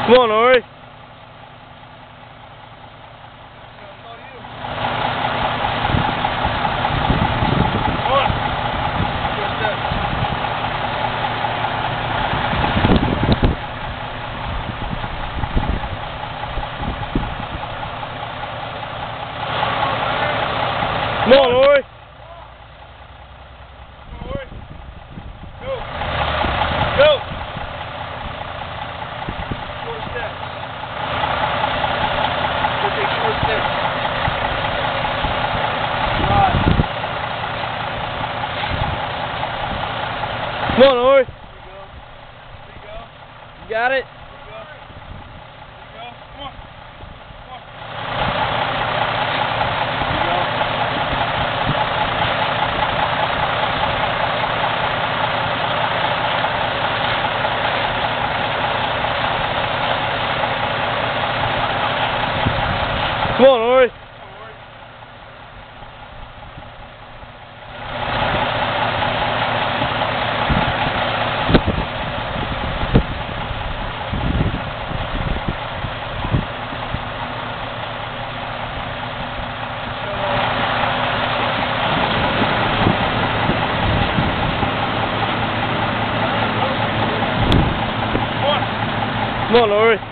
Come on, Ori. Come on, Ori. Go. Go. Short step. Go take short step. Right. Come on, Ori. There you go. You got it? There you go. Come on. Come on. Come on, Ori. Come on, Ori.